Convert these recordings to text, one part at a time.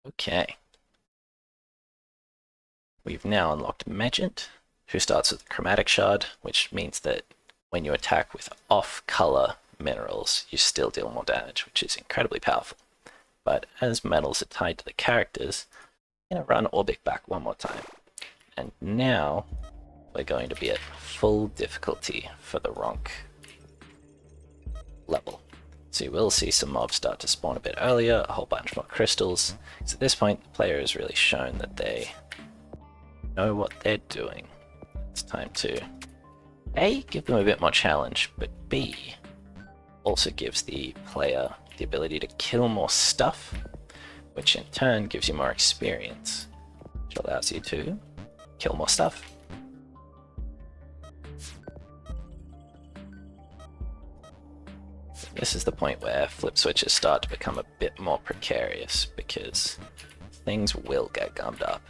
Okay, we've now unlocked Magent, who starts with Chromatic Shard, which means that when you attack with off-color minerals, you still deal more damage, which is incredibly powerful. But as metals are tied to the characters, I'm going to run Orbic back one more time. And now we're going to be at full difficulty for the Ronk level. So you will see some mobs start to spawn a bit earlier, a whole bunch more crystals. So at this point, the player has really shown that they know what they're doing. It's time to A, give them a bit more challenge, but B, also gives the player the ability to kill more stuff, which in turn gives you more experience, which allows you to kill more stuff. This is the point where flip switches start to become a bit more precarious because things will get gummed up.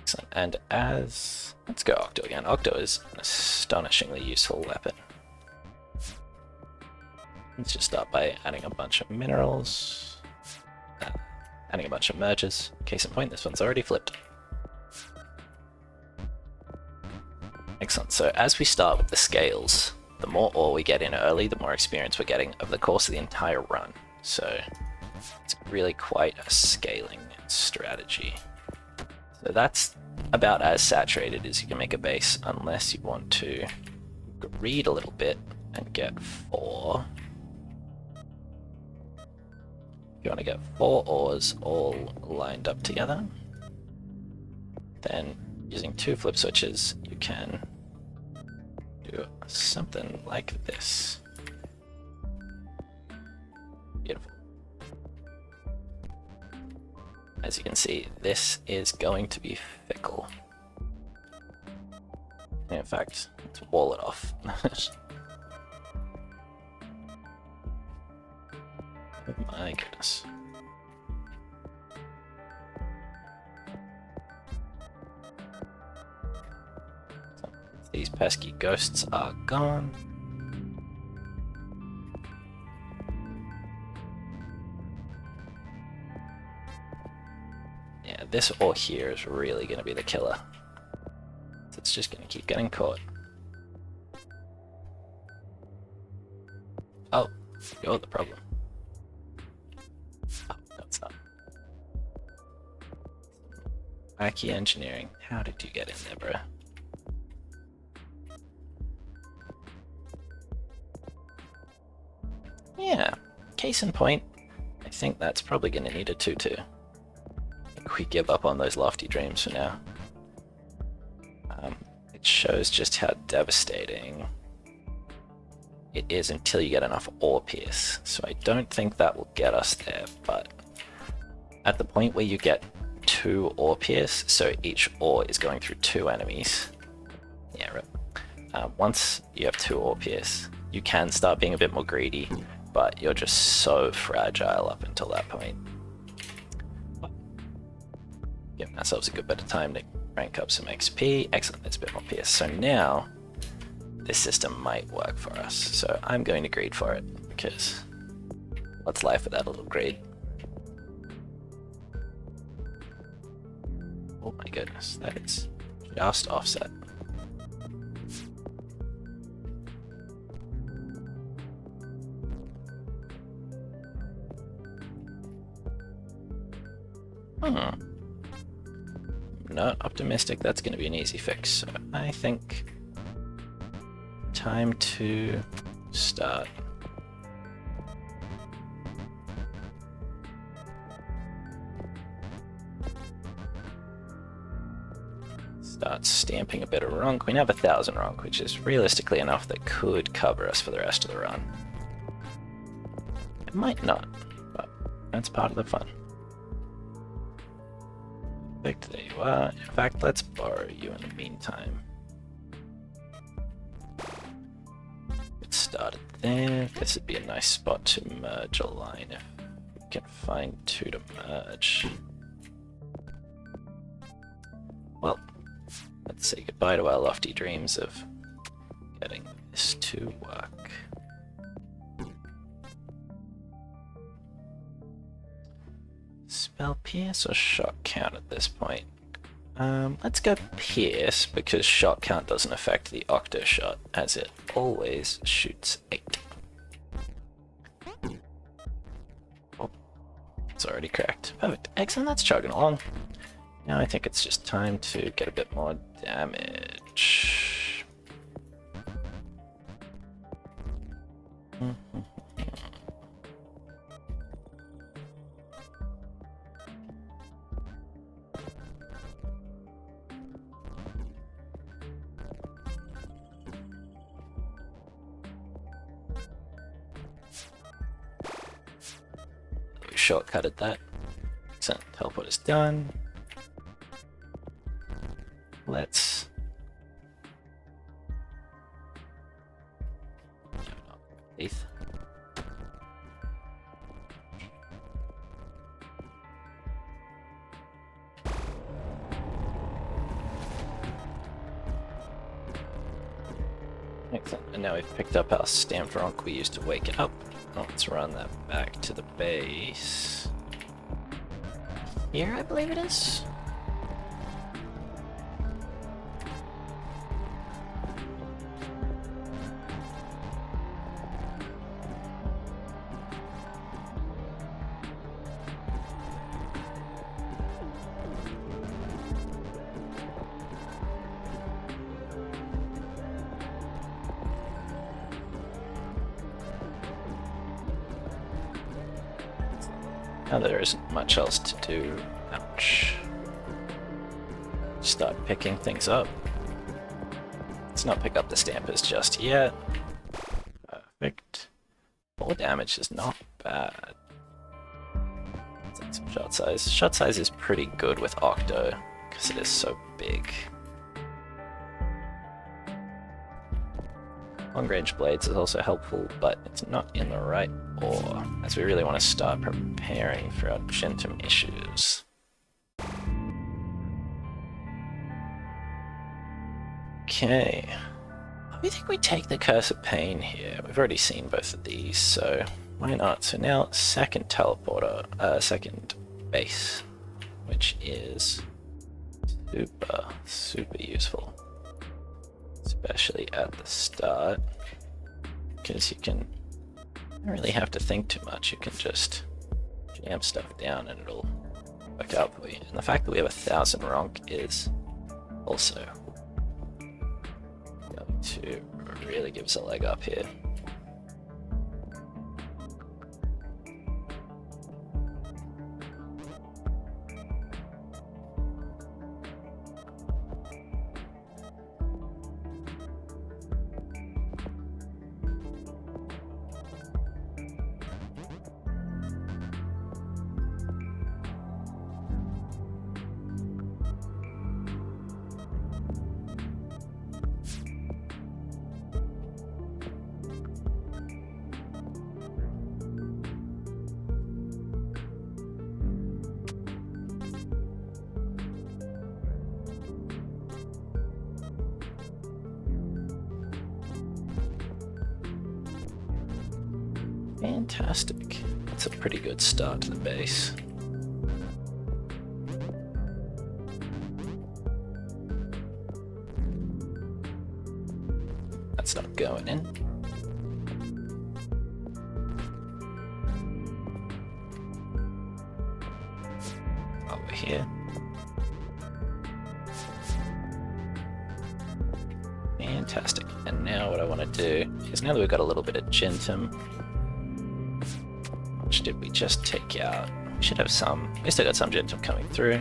Excellent. And let's go Octo again. Octo is an astonishingly useful weapon. Let's just start by adding a bunch of minerals, adding a bunch of merges. Case in point, this one's already flipped. Excellent. So as we start with the scales, the more ore we get in early, the more experience we're getting over the course of the entire run. So it's really quite a scaling strategy. So that's about as saturated as you can make a base, unless you want to greed a little bit and get 4. If you want to get 4 ores all lined up together, then using 2 flip switches, you can do something like this. Beautiful. As you can see, this is going to be fickle. In fact, let's wall it off. Oh my goodness. These pesky ghosts are gone. Yeah, this ore here is really going to be the killer. It's just going to keep getting caught. Oh, you're the problem. Oh, no, it's not. Wacky engineering. How did you get in there, bro? Yeah, case in point, I think that's probably going to need a 2-2. We give up on those lofty dreams for now. It shows just how devastating it is until you get enough ore pierce. So I don't think that will get us there, but at the point where you get 2 ore pierce, so each ore is going through 2 enemies. Yeah, right. Once you have 2 ore pierce, you can start being a bit more greedy, but you're just so fragile up until that point. Giving ourselves a good bit of time to rank up some XP. Excellent, there's a bit more PS. So now, this system might work for us. So I'm going to greed for it, because what's life without a little greed? Oh my goodness, that is just offset. Not optimistic that's going to be an easy fix, so I think time to start. Start stamping a bit of Ronk. We now have 1,000 Ronk, which is realistically enough that could cover us for the rest of the run. It might not, but that's part of the fun. There you are. In fact, let's borrow you in the meantime. Get started there. This would be a nice spot to merge a line if we can find 2 to merge. Well, let's say goodbye to our lofty dreams of getting this to work. Spell Pierce or Shot Count at this point? Let's go Pierce, because Shot Count doesn't affect the Octo Shot, as it always shoots 8. Oh, it's already cracked. Perfect. Excellent, that's chugging along. Now I think it's just time to get a bit more damage. We shortcutted that. Excellent. Teleport is done. Let's Eighth. Excellent. And now we've picked up our stamped rock we used to wake it up. Let's run that back to the base. Here, I believe it is. Now there isn't much else to do. Ouch. Start picking things up. Let's not pick up the stampers just yet. Perfect. 4 damage is not bad. Let's add some shot size. Shot size is pretty good with Octo, because it is so big. Long range blades is also helpful, but it's not in the right ore, as we really want to start preparing for our Jintum issues. Okay. I think we take the Curse of Pain here. We've already seen both of these, so why not? So now, second teleporter, second base, which is super useful. Especially at the start, because you don't really have to think too much. You can just jam stuff down and it'll work out for you. And the fact that we have 1,000 Ronk is also going to really give us a leg up here. Fantastic. That's a pretty good start to the base. That's not going in. Over here. Fantastic. And now what I want to do is, now that we've got a little bit of Jintum, which did we just take out? We should have some. We still got some Jintum coming through.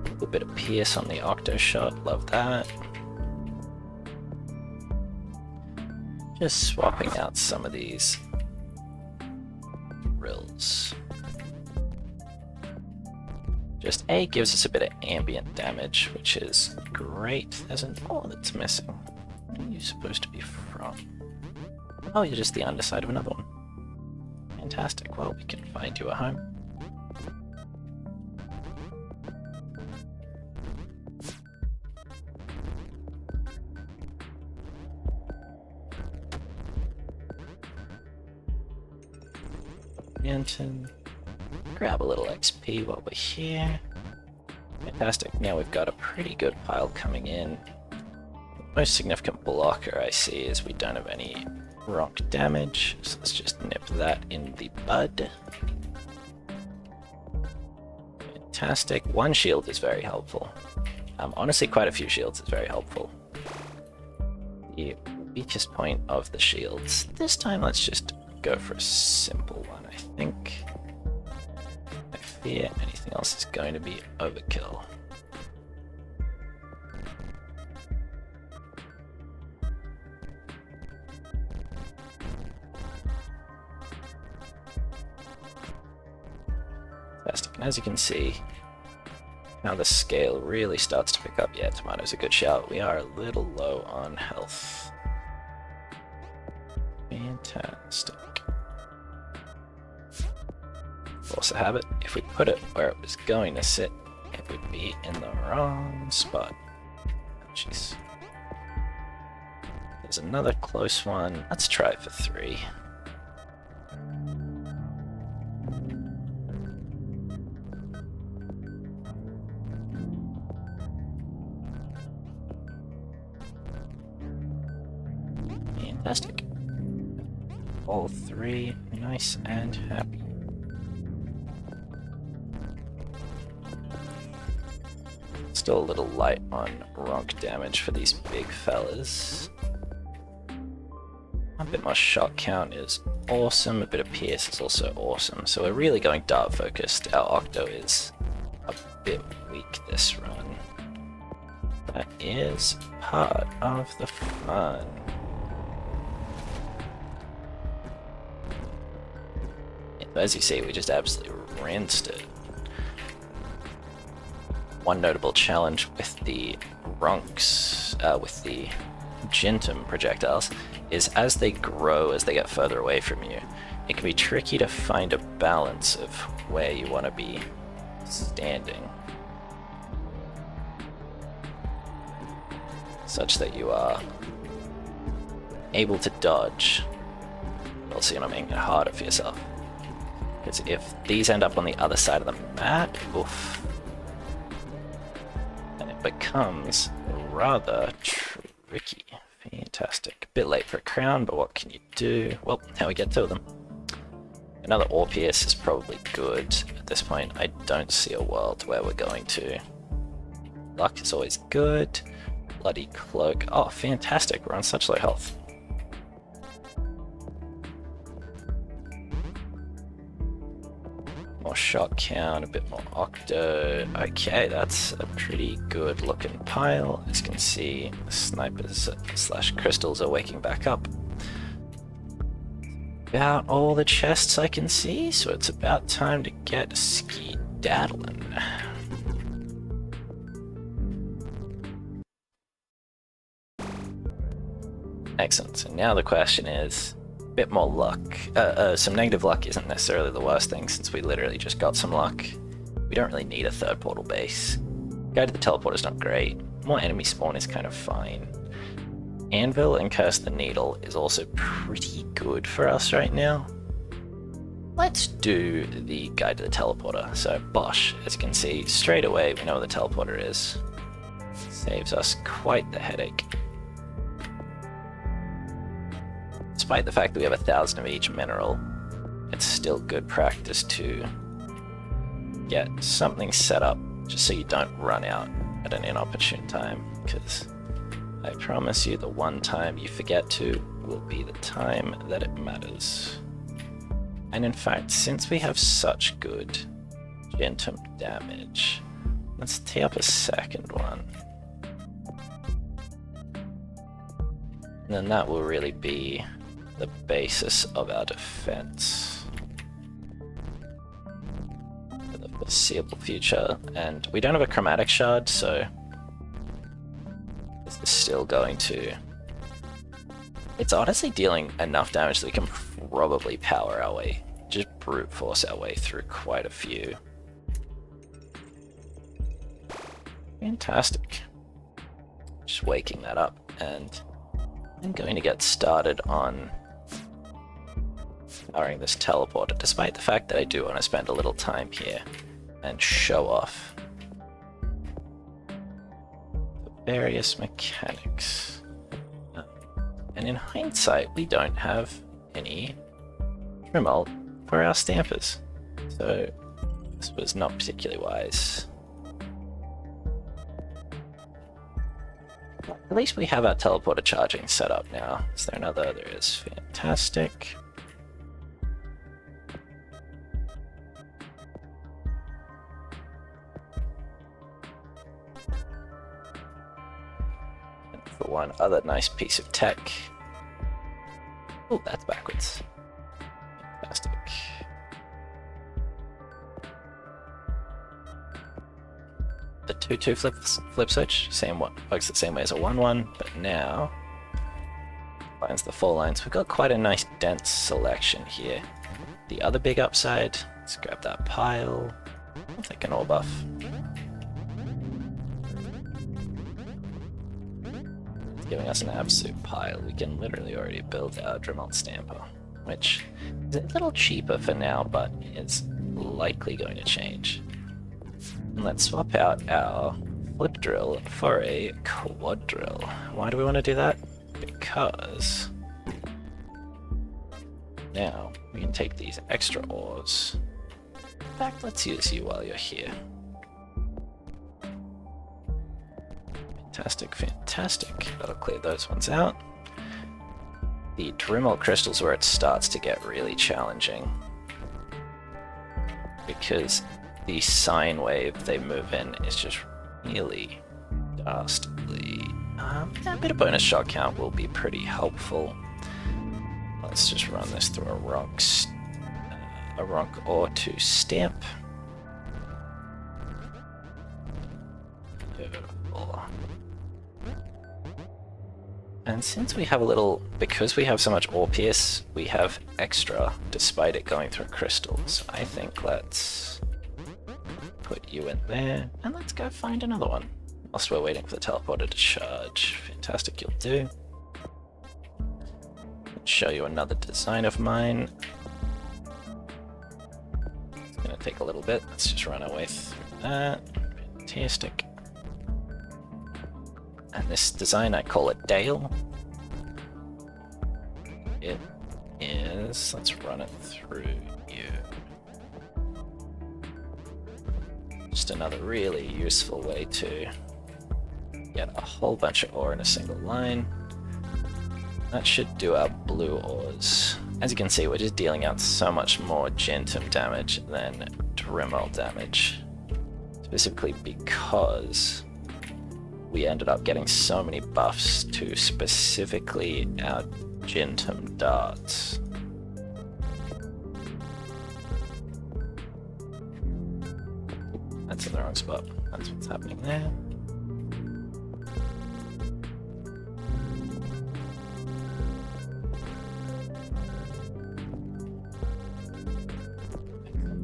A little bit of Pierce on the Octo Shot. Love that. Just swapping out some of these drills. Just A gives us a bit of ambient damage, which is great. There's an ore that's missing. Where are you supposed to be from? Oh, you're just the underside of another one. Fantastic. Well, we can find you a home. Mountain. grab a little XP while we're here. Fantastic. Now we've got a pretty good pile coming in. The most significant blocker I see is we don't have any rock damage, so let's just nip that in the bud. Fantastic. One shield is very helpful. Honestly, quite a few shields is very helpful. The weakest point of the shields. This time, let's just go for a simple one, I think. I fear anything else is going to be overkill. Fantastic. And as you can see, now the scale really starts to pick up. Yeah, tomato's a good shout. We are a little low on health. Fantastic. Force of habit. If we put it where it was going to sit, it would be in the wrong spot. Jeez. There's another close one. Let's try it for 3. Fantastic. All 3 nice and happy. Still a little light on rock damage for these big fellas. A bit more shot count is awesome, a bit of pierce is also awesome. So we're really going dart focused. Our Octo is a bit weak this run. That is part of the fun. As you see, we just absolutely rinsed it. One notable challenge with the runks, with the Jintum projectiles, is as they grow, as they get further away from you, it can be tricky to find a balance of where you want to be standing, such that you are able to dodge, also you're not making it harder for yourself. Because if these end up on the other side of the map, oof, then it becomes rather tricky. Fantastic. Bit late for a crown, but what can you do? Well, now we get to them. Another ore pierce is probably good. At this point, I don't see a world where we're going to. Luck is always good. Bloody cloak. Oh, fantastic. We're on such low health. More shot count, a bit more octo. Okay, that's a pretty good looking pile. As you can see, the snipers / crystals are waking back up. About all the chests I can see, so it's about time to get ski-daddling. Excellent, so now the question is, bit more luck. Some negative luck isn't necessarily the worst thing, since we literally just got some luck. We don't really need a third portal base. Go to the teleporter's not great. More enemy spawn is kind of fine. Anvil and Curse the Needle is also pretty good for us right now. Let's do the guide to the teleporter. So Bosch, as you can see, straight away we know where the teleporter is. Saves us quite the headache. Despite the fact that we have 1,000 of each mineral, it's still good practice to get something set up just so you don't run out at an inopportune time, because I promise you the one time you forget to will be the time that it matters. And in fact, since we have such good Jintum damage, let's tee up a second one. And then that will really be the basis of our defense for the foreseeable future. And we don't have a chromatic shard, so this is still going to... It's honestly dealing enough damage that we can probably power our way, just brute force our way through quite a few. Fantastic. Just waking that up, and I'm going to get started on powering this teleporter, despite the fact that I do want to spend a little time here and show off the various mechanics. And in hindsight, we don't have any Dremel for our stampers, so this was not particularly wise. At least we have our teleporter charging set up now. Is there another? There is. Fantastic. And for one other nice piece of tech. Oh, that's backwards. Fantastic. The 2-2 flip switch, works the same way as a 1-1, but now finds the 4 lines. We've got quite a nice dense selection here. The other big upside, let's grab that pile. I'll take an ore buff. It's giving us an absolute pile. We can literally already build our Dremel stamper, which is a little cheaper for now, but is likely going to change. And let's swap out our flip drill for a quad drill. Why do we want to do that? Because now we can take these extra ores. In fact, let's use you while you're here. Fantastic, fantastic. That'll clear those ones out. The Dremel crystals where it starts to get really challenging, because the sine wave they move in is just really dastardly. A bit of bonus shot count will be pretty helpful. Let's just run this through a rock ore to stamp. Beautiful. And since we have because we have so much ore pierce, we have extra despite it going through crystals. I think let's put you in there, and let's go find another one. Whilst we're waiting for the teleporter to charge. Fantastic, you'll do. Let's show you another design of mine. It's gonna take a little bit. Let's just run our way through that. Fantastic. And this design, I call it Dale. It is, let's run it through you. Just another really useful way to get a whole bunch of ore in a single line. That should do our blue ores. As you can see, we're just dealing out so much more Jintum damage than Dremel damage. Specifically because we ended up getting so many buffs to specifically our Jintum Darts. That's in the wrong spot. That's what's happening there.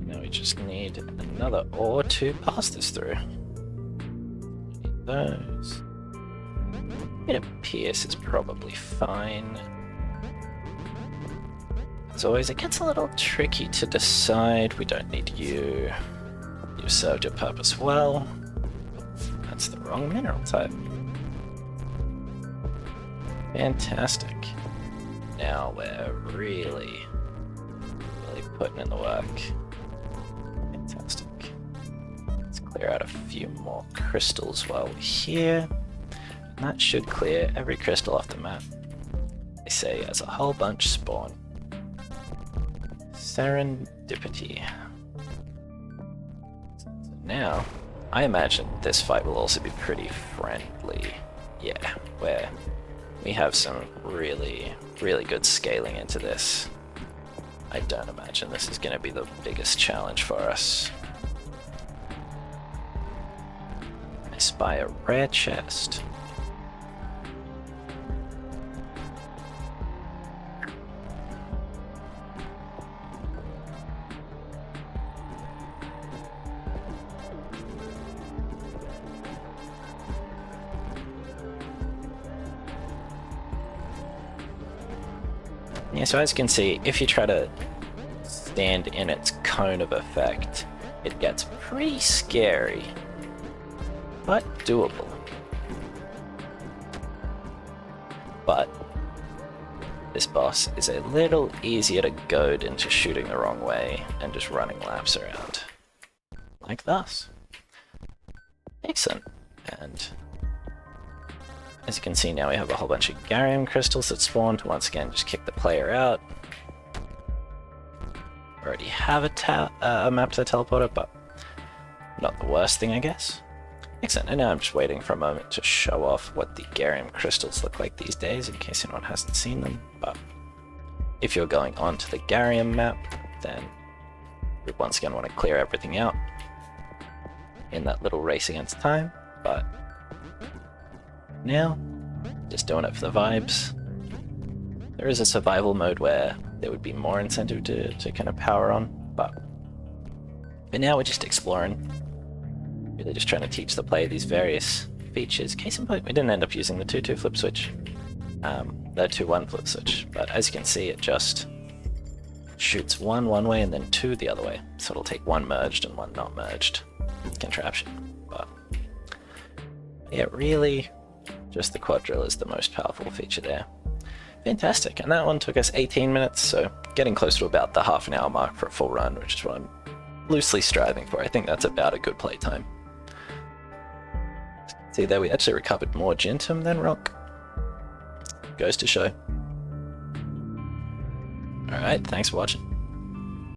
Now we just need another ore to pass this through. Need those. A bit of pierce is probably fine. As always, it gets a little tricky to decide. We don't need you. You served your purpose well. That's the wrong mineral type. Fantastic. Now we're really putting in the work. Fantastic. Let's clear out a few more crystals while we're here. And that should clear every crystal off the map. They say as a whole bunch spawn. Serendipity. Now, I imagine this fight will also be pretty friendly. Yeah, where we have some really good scaling into this. I don't imagine this is going to be the biggest challenge for us. I spy a rare chest. Yeah, so as you can see, if you try to stand in its cone of effect, it gets pretty scary, but doable. But this boss is a little easier to goad into shooting the wrong way and just running laps around. Like thus. Excellent. And as you can see now we have a whole bunch of Garium crystals that spawn to once again just kick the player out. Already have a map to the teleporter, but not the worst thing I guess. Excellent, and now I'm just waiting for a moment to show off what the Garium crystals look like these days in case anyone hasn't seen them. But if you're going on to the Garium map, then we once again want to clear everything out in that little race against time, but now, just doing it for the vibes. There is a survival mode where there would be more incentive to kind of power on, but for now we're just exploring. Really just trying to teach the player these various features. Case in point, we didn't end up using the 2-2 flip switch, the 2-1 flip switch, but as you can see it just shoots one way and then two the other way, so it'll take one merged and one not merged contraption. But yeah, really just the quad drill is the most powerful feature there. Fantastic, and that one took us 18 minutes, so getting close to about the half an hour mark for a full run, which is what I'm loosely striving for. I think that's about a good playtime. See there, we actually recovered more Jintum than rock. Goes to show. Alright, thanks for watching.